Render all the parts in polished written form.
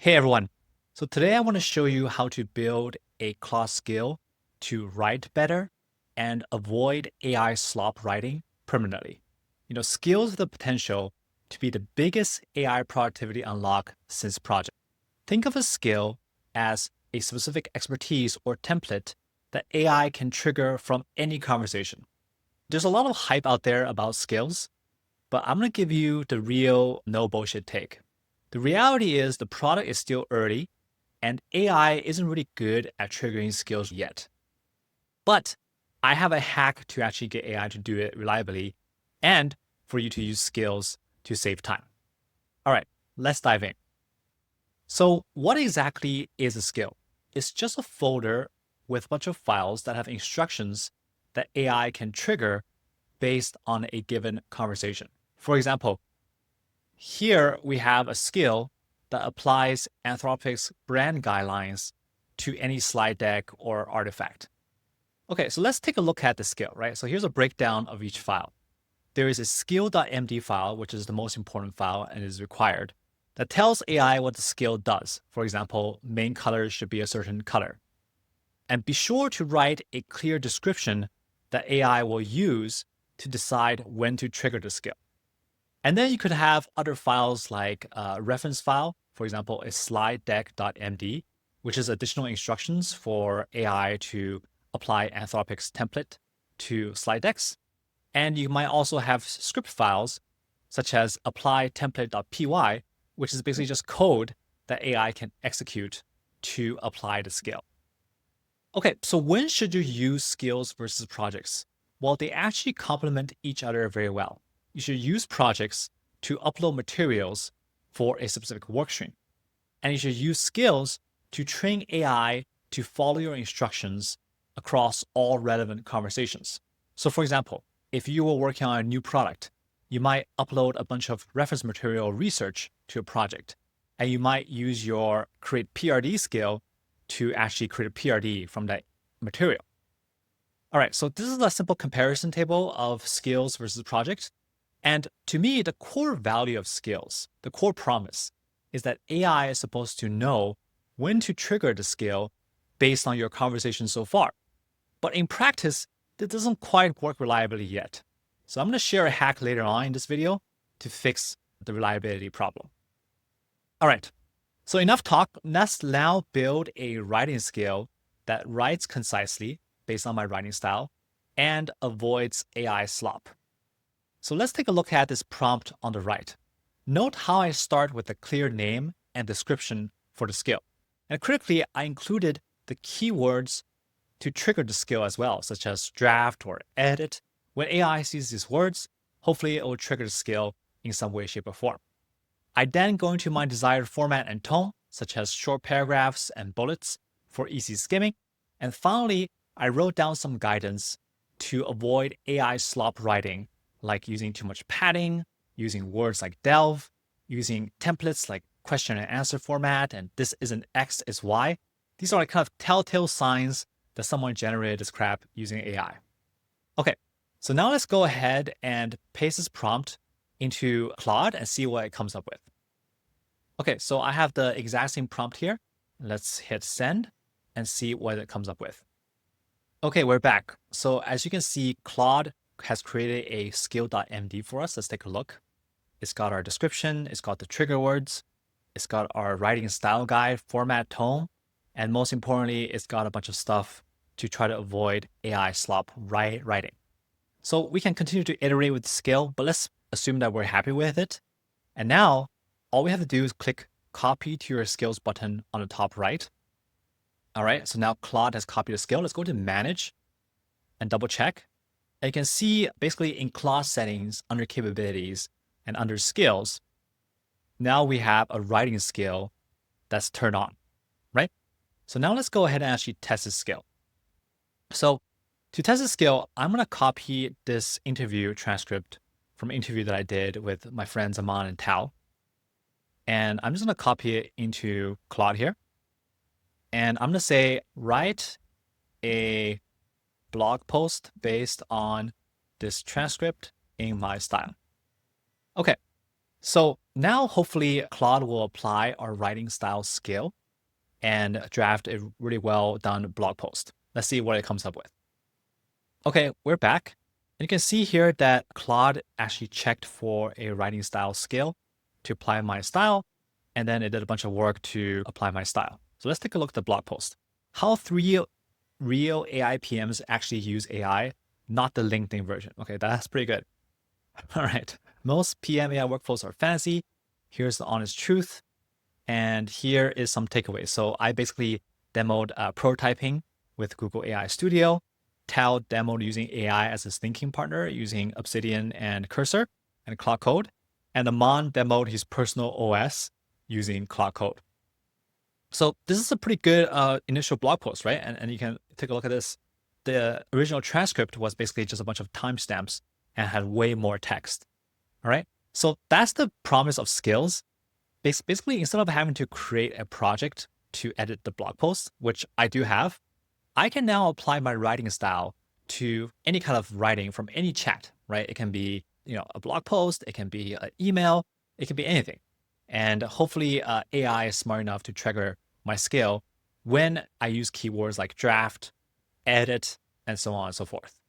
Hey everyone. So today I want to show you how to build a Claude skill to write better and avoid AI slop writing permanently. Skills have the potential to be the biggest AI productivity unlock since project. Think of a skill as a specific expertise or template that AI can trigger from any conversation. There's a lot of hype out there about skills, but I'm going to give you the real no bullshit take. The reality is the product is still early and AI isn't really good at triggering skills yet. But I have a hack to actually get AI to do it reliably and for you to use skills to save time. All right, let's dive in. So, what exactly is a skill? It's just a folder with a bunch of files that have instructions that AI can trigger based on a given conversation. For example, here we have a skill that applies Anthropic's brand guidelines to any slide deck or artifact. Okay, so let's take a look at the skill, right? So here's a breakdown of each file. There is a skill.md file, which is the most important file and is required, that tells AI what the skill does. For example, main color should be a certain color. And be sure to write a clear description that AI will use to decide when to trigger the skill. And then you could have other files like a reference file, for example, a slide deck.md, which is additional instructions for AI to apply Anthropic's template to slide decks. And you might also have script files such as apply template.py, which is basically just code that AI can execute to apply the skill. Okay, so when should you use skills versus projects? Well, they actually complement each other very well. You should use projects to upload materials for a specific workstream. And you should use skills to train AI to follow your instructions across all relevant conversations. So for example, if you were working on a new product, you might upload a bunch of reference material research to a project, and you might use your create PRD skill to actually create a PRD from that material. All right, so this is a simple comparison table of skills versus project. And to me, the core value of skills, the core promise, is that AI is supposed to know when to trigger the skill based on your conversation so far. But in practice, this doesn't quite work reliably yet. So I'm going to share a hack later on in this video to fix the reliability problem. All right, so enough talk. Let's now build a writing skill that writes concisely based on my writing style and avoids AI slop. So let's take a look at this prompt on the right. Note how I start with a clear name and description for the skill. And critically, I included the keywords to trigger the skill as well, such as draft or edit. When AI sees these words, hopefully it will trigger the skill in some way, shape, or form. I then go into my desired format and tone, such as short paragraphs and bullets for easy skimming. And finally, I wrote down some guidance to avoid AI slop writing, like using too much padding, using words like delve, using templates like question and answer format, and this isn't X, it's Y. These are like kind of telltale signs that someone generated this crap using AI. Okay, so now let's go ahead and paste this prompt into Claude and see what it comes up with. Okay, so I have the exact same prompt here. Let's hit send and see what it comes up with. Okay, we're back. So as you can see, Claude has created a skill.md for us. Let's take a look. It's got our description, it's got the trigger words, it's got our writing style guide, format, tone, and most importantly, it's got a bunch of stuff to try to avoid AI slop writing. So we can continue to iterate with the skill, but let's assume that we're happy with it. And now all we have to do is click copy to your skills button on the top right. All right, so now Claude has copied the skill. Let's go to manage and double check. And you can see basically in Claude settings under capabilities and under skills, now we have a writing skill that's turned on, right? So now let's go ahead and actually test this skill. So to test this skill, I'm going to copy this interview transcript from an interview that I did with my friends Aman and Tao. And I'm just going to copy it into Claude here. And I'm going to say, write a blog post based on this transcript in my style. Okay, So now hopefully Claude will apply our writing style skill and draft a really well done blog post. Let's see what it comes up with. Okay, we're back. And you can see here that Claude actually checked for a writing style skill to apply my style, and then it did a bunch of work to apply my style. So let's take a look at the blog post. How 3 real AI PMs actually use AI, not the LinkedIn version. Okay, that's pretty good. All right. Most PM AI workflows are fancy. Here's the honest truth. And here is some takeaways. So I basically demoed prototyping with Google AI Studio. Tao demoed using AI as his thinking partner using Obsidian and Cursor and Claude Code. And Aman demoed his personal OS using Claude Code. So this is a pretty good initial blog post, right? And you can take a look at this. The original transcript was basically just a bunch of timestamps and had way more text. All right. So that's the promise of skills. Basically, instead of having to create a project to edit the blog post, which I do have, I can now apply my writing style to any kind of writing from any chat, right? It can be, a blog post, it can be an email, it can be anything. And hopefully AI is smart enough to trigger my skill when I use keywords like draft, edit, and so on and so forth.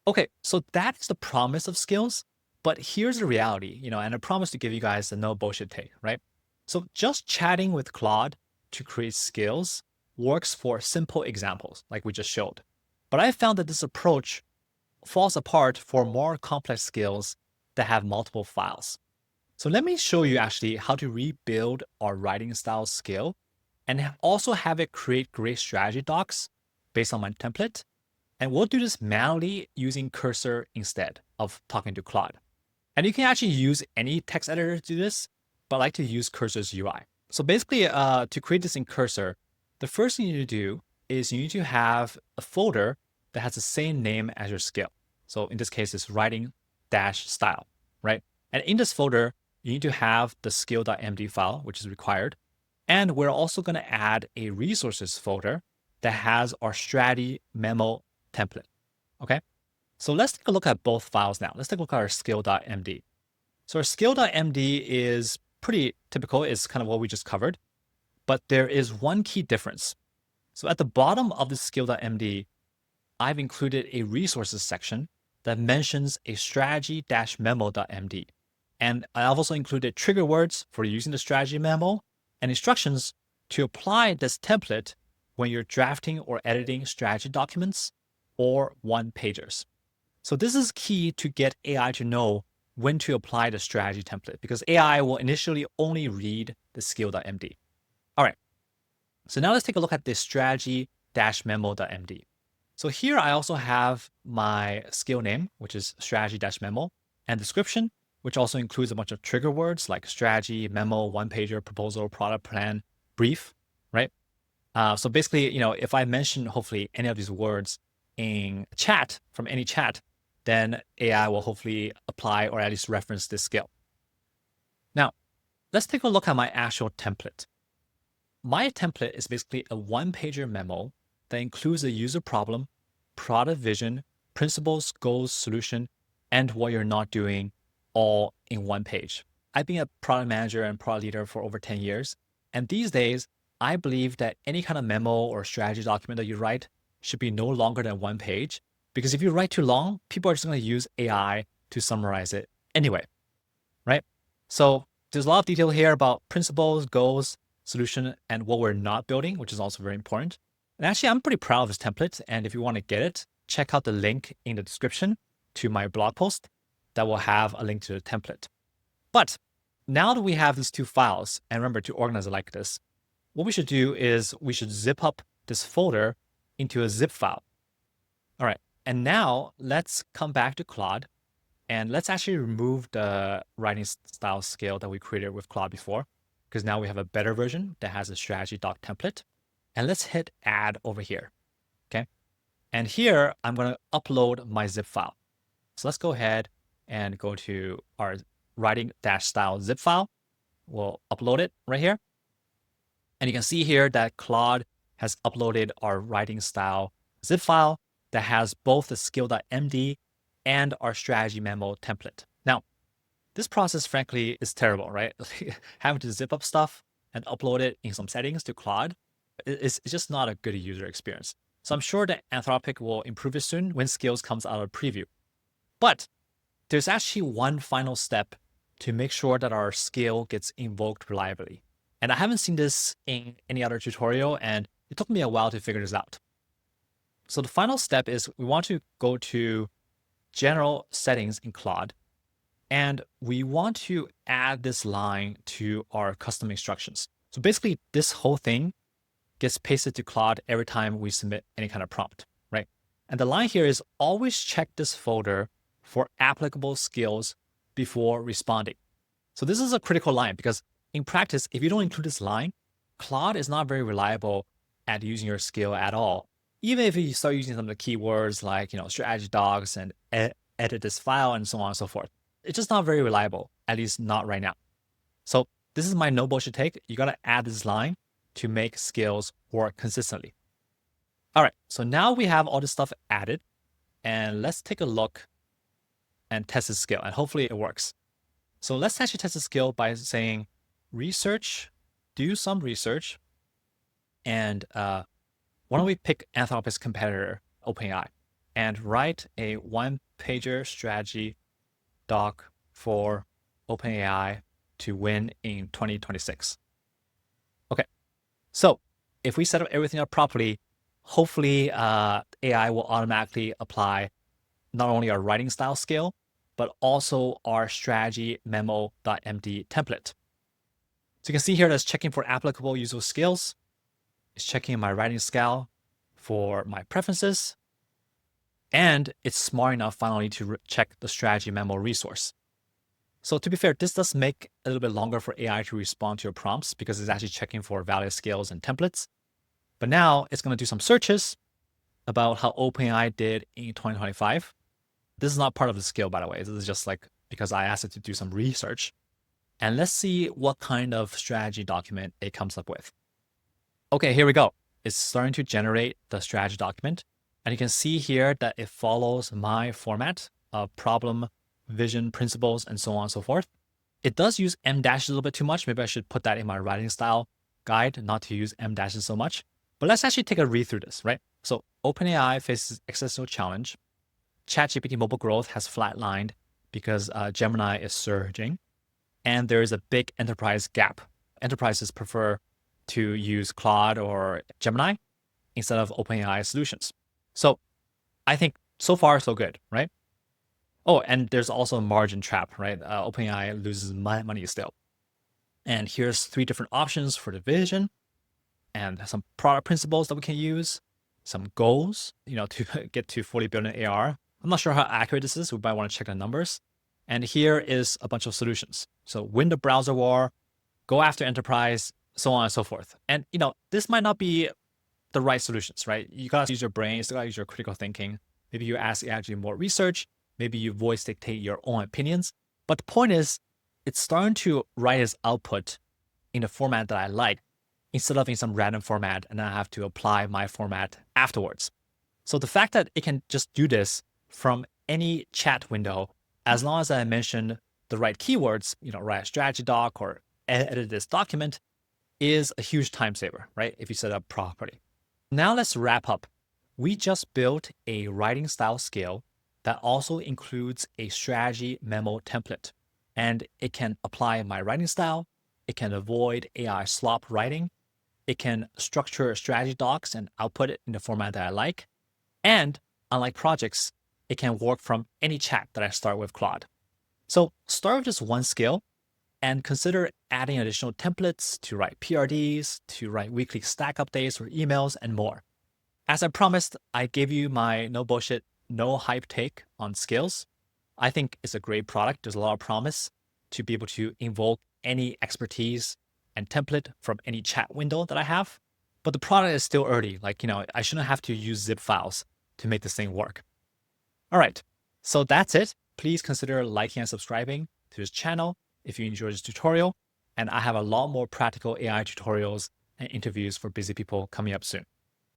Okay, so that is the promise of skills. But here's the reality, and I promise to give you guys a no bullshit take, right? So just chatting with Claude to create skills works for simple examples like we just showed. But I found that this approach falls apart for more complex skills that have multiple files. So let me show you actually how to rebuild our writing style skill and also have it create great strategy docs based on my template. And we'll do this manually using Cursor instead of talking to Claude. And you can actually use any text editor to do this, but I like to use Cursor's UI. So basically, to create this in Cursor, the first thing you need to do is you need to have a folder that has the same name as your skill. So in this case, it's writing-style, right? And in this folder, you need to have the skill.md file, which is required. And we're also going to add a resources folder that has our strategy memo template, okay? So let's take a look at both files now. Let's take a look at our skill.md. So our skill.md is pretty typical. It's kind of what we just covered, but there is one key difference. So at the bottom of the skill.md, I've included a resources section that mentions a strategy-memo.md. And I've also included trigger words for using the strategy memo and instructions to apply this template when you're drafting or editing strategy documents or one-pagers. So this is key to get AI to know when to apply the strategy template because AI will initially only read the skill.md. All right. So now let's take a look at the strategy-memo.md. So here I also have my skill name, which is strategy-memo, and description, which also includes a bunch of trigger words like strategy, memo, one-pager, proposal, product plan, brief, right? So basically, if I mention hopefully any of these words in chat from any chat, then AI will hopefully apply or at least reference this skill. Now, let's take a look at my actual template. My template is basically a one-pager memo that includes a user problem, product vision, principles, goals, solution, and what you're not doing all in one page. I've been a product manager and product leader for over 10 years. And these days, I believe that any kind of memo or strategy document that you write should be no longer than one page. Because if you write too long, people are just going to use AI to summarize it anyway, right? So there's a lot of detail here about principles, goals, solution, and what we're not building, which is also very important. And actually, I'm pretty proud of this template. And if you want to get it, check out the link in the description to my blog post that will have a link to the template. But now that we have these two files, and remember to organize it like this, what we should do is we should zip up this folder into a zip file. All right. And now let's come back to Claude and let's actually remove the writing style skill that we created with Claude before, because now we have a better version that has a strategy doc template. And let's hit add over here. Okay. And here I'm going to upload my zip file. So let's go ahead and go to our writing-style zip file. We'll upload it right here. And you can see here that Claude has uploaded our writing style zip file that has both the skill.md and our strategy memo template. Now, This process, frankly, is terrible, right? Having to zip up stuff and upload it in some settings to Claude it's just not a good user experience. So I'm sure that Anthropic will improve it soon when Skills comes out of preview. But there's actually one final step to make sure that our skill gets invoked reliably. And I haven't seen this in any other tutorial, and it took me a while to figure this out. So the final step is we want to go to General Settings in Claude, and we want to add this line to our custom instructions. So basically, this whole thing gets pasted to Claude every time we submit any kind of prompt, right? And the line here is always check this folder for applicable skills before responding. So this is a critical line because in practice, if you don't include this line, Claude is not very reliable at using your skill at all. Even if you start using some of the keywords like, strategy docs and edit this file and so on and so forth, it's just not very reliable, at least not right now. So this is my no bullshit take. You got to add this line to make skills work consistently. All right, so now we have all this stuff added, and let's take a look and test the skill, and hopefully it works. So let's actually test the skill by saying research, do some research, and why don't we pick Anthropic's competitor, OpenAI, and write a one-pager strategy doc for OpenAI to win in 2026. Okay, so if we set up everything up properly, hopefully AI will automatically apply not only our writing style skill, but also our strategy memo.md template. So you can see here that's checking for applicable useful skills. It's checking my writing style for my preferences. And it's smart enough finally to check the strategy memo resource. So to be fair, this does make a little bit longer for AI to respond to your prompts because it's actually checking for valid skills and templates. But now it's going to do some searches about how OpenAI did in 2025. This is not part of the skill, by the way. This is just like because I asked it to do some research. And let's see what kind of strategy document it comes up with. Okay, here we go. It's starting to generate the strategy document. And you can see here that it follows my format of problem, vision, principles, and so on and so forth. It does use M dashes a little bit too much. Maybe I should put that in my writing style guide, not to use M dashes so much. But let's actually take a read through this, right? So OpenAI faces existential challenge. ChatGPT mobile growth has flatlined because Gemini is surging. And there is a big enterprise gap. Enterprises prefer to use Claude or Gemini instead of OpenAI solutions. So I think so far, so good, right? Oh, and there's also a margin trap, right? OpenAI loses money still. And here's 3 different options for the vision and some product principles that we can use, some goals, to get to 40 billion AR. I'm not sure how accurate this is. We might want to check the numbers. And here is a bunch of solutions. So win the browser war, go after enterprise, so on and so forth. And, this might not be the right solutions, right? You got to use your brain. You still got to use your critical thinking. Maybe you ask actually more research. Maybe you voice dictate your own opinions. But the point is, it's starting to write its output in a format that I like instead of in some random format, and then I have to apply my format afterwards. So the fact that it can just do this from any chat window, as long as I mention the right keywords, write a strategy doc or edit this document, is a huge time saver, right? If you set up properly. Now let's wrap up. We just built a writing style skill that also includes a strategy memo template, and it can apply my writing style. It can avoid AI slop writing. It can structure strategy docs and output it in the format that I like. And unlike projects, it can work from any chat that I start with Claude. So start with just one skill and consider adding additional templates to write PRDs, to write weekly Stack updates or emails, and more. As I promised, I gave you my no bullshit, no hype take on Skills. I think it's a great product. There's a lot of promise to be able to invoke any expertise and template from any chat window that I have. But the product is still early. I shouldn't have to use zip files to make this thing work. All right, so that's it. Please consider liking and subscribing to this channel if you enjoyed this tutorial. And I have a lot more practical AI tutorials and interviews for busy people coming up soon.